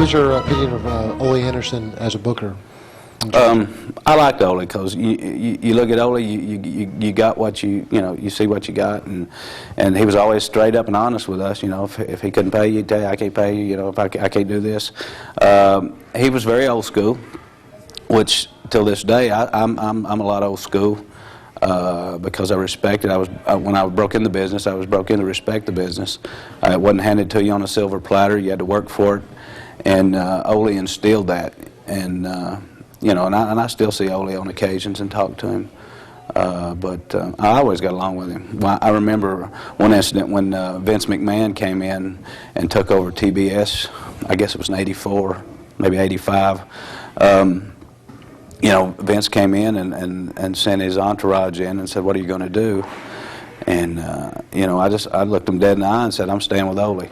was your opinion of Ole Anderson as a booker? I liked Ole because you look at Ole, you got what you see what you got, and he was always straight up and honest with us. If he couldn't pay you, he'd tell you I can't pay you. If I can't do this, he was very old school, which till this day I'm a lot old school because I respected. When I broke in the business, I was broke in to respect the business. It wasn't handed to you on a silver platter. You had to work for it, and Ole instilled that. And and I still see Ole on occasions and talk to him, but I always got along with him. Well, I remember one incident when Vince McMahon came in and took over TBS. I guess it was in '84, maybe '85. Vince came in and sent his entourage in and said, "What are you going to do?" And I looked him dead in the eye and said, "I'm staying with Ole."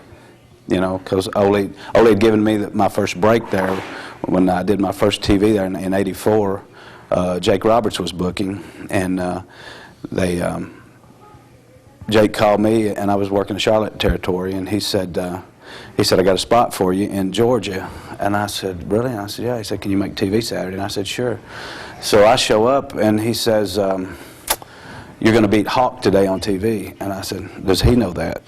Because Ole had given me my first break there. When I did my first TV there in '84, Jake Roberts was booking, and Jake called me, and I was working the Charlotte territory, and he said, "I got a spot for you in Georgia." And I said, "Really?" And I said, "Yeah." He said, "Can you make TV Saturday?" And I said, "Sure." So I show up, and he says, "You're going to beat Hawk today on TV." And I said, "Does he know that?"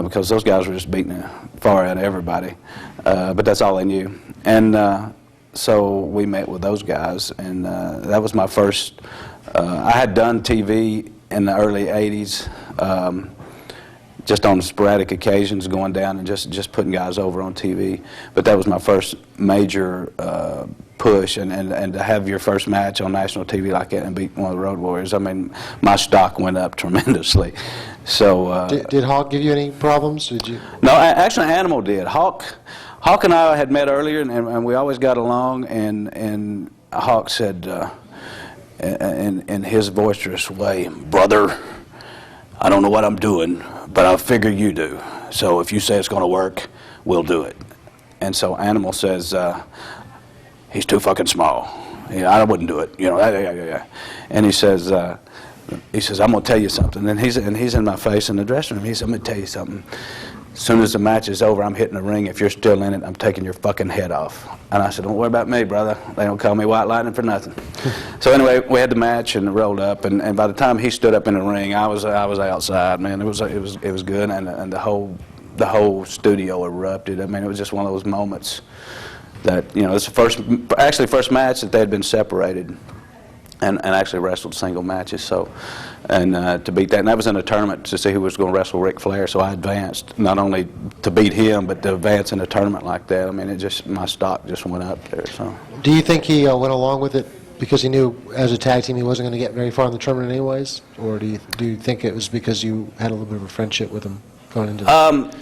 Because those guys were just beating the far out of everybody. But that's all they knew. And so we met with those guys, and that was my first. I had done TV in the early '80s, just on sporadic occasions, going down and just putting guys over on TV. But that was my first major push, and to have your first match on national TV like that and beat one of the Road Warriors, I mean, my stock went up tremendously. So did Hawk give you any problems? Did you? No, actually, Animal did. Hawk and I had met earlier, and we always got along. And Hawk said, in his boisterous way, "Brother, I don't know what I'm doing, but I figure you do. So if you say it's going to work, we'll do it." And so Animal says, "He's too fucking small. I wouldn't do it. And he says, "I'm going to tell you something." And he's in my face in the dressing room. He said, "I'm going to tell you something. As soon as the match is over, I'm hitting the ring. If you're still in it, I'm taking your fucking head off." And I said, "Don't worry about me, brother. They don't call me White Lightning for nothing." So anyway, we had the match and rolled up, and by the time he stood up in the ring, I was outside. Man, it was good, and the whole studio erupted. I mean, it was just one of those moments that it's the first match that they had been separated. And actually wrestled single matches, so to beat that, and that was in a tournament to see who was going to wrestle Ric Flair. So I advanced not only to beat him, but to advance in a tournament like that. I mean, my stock just went up there. So. Do you think he went along with it because he knew as a tag team he wasn't going to get very far in the tournament anyways, or do you think it was because you had a little bit of a friendship with him going into that?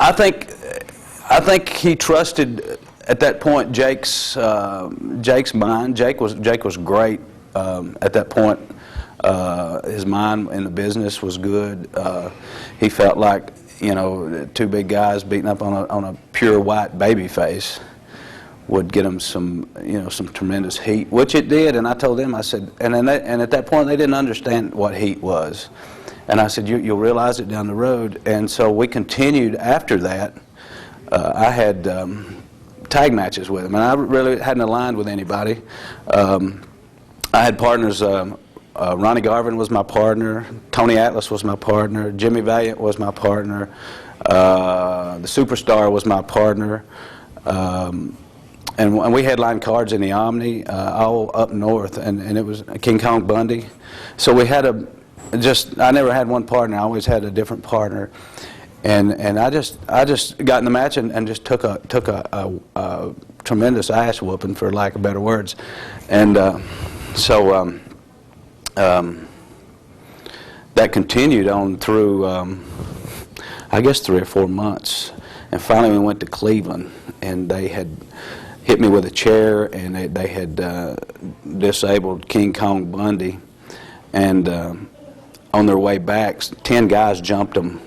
I think he trusted at that point Jake's mind. Jake was great. At that point, his mind in the business was good. He felt like, two big guys beating up on a pure white baby face would get him some tremendous heat, which it did. And I told them, I said, and at that point they didn't understand what heat was. And I said, you'll realize it down the road. And so we continued after that. I had tag matches with him, and I really hadn't aligned with anybody. I had partners, Ronnie Garvin was my partner, Tony Atlas was my partner, Jimmy Valiant was my partner, the Superstar was my partner, and we headlined cards in the Omni, all up north, and it was King Kong Bundy. So we had I never had one partner, I always had a different partner. And I just got in the match and just took a tremendous ass whooping, for lack of better words, and so that continued on through I guess 3 or 4 months, and finally we went to Cleveland, and they had hit me with a chair, and they had disabled King Kong Bundy, and on their way back, 10 guys jumped them.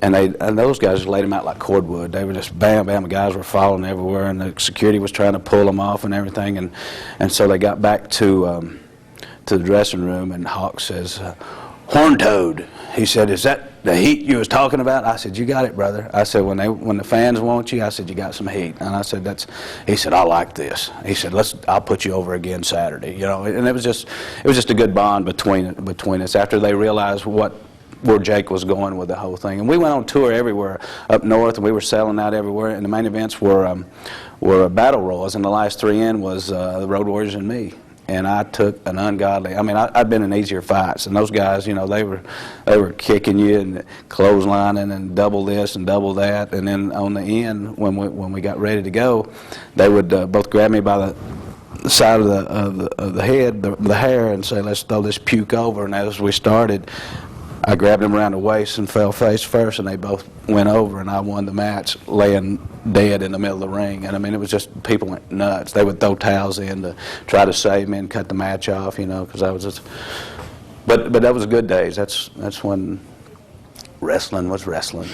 And those guys just laid them out like cordwood. They were just bam, bam. The guys were falling everywhere, and the security was trying to pull them off and everything. And so they got back to the dressing room, and Hawk says, Horn Toad. He said, is that the heat you was talking about? I said, you got it, brother. I said, when the fans want you, I said, you got some heat. And I said, he said, I like this. He said, I'll put you over again Saturday. You know, and it was just a good bond between us after they realized where Jake was going with the whole thing. And we went on tour everywhere up north, and we were selling out everywhere. And the main events were battle royals, and the last 3 in was the Road Warriors and me. And I took an ungodly. I mean, I'd been in easier fights, and those guys, you know, they were kicking you and clotheslining and double this and double that. And then on the end, when we got ready to go, they would both grab me by the side of the head, the hair, and say, "Let's throw this puke over." And as we started, I grabbed him around the waist and fell face first, and they both went over, and I won the match laying dead in the middle of the ring. And I mean, it was just, people went nuts. They would throw towels in to try to save me and cut the match off, you know, because I was just, but that was good days. That's when wrestling was wrestling.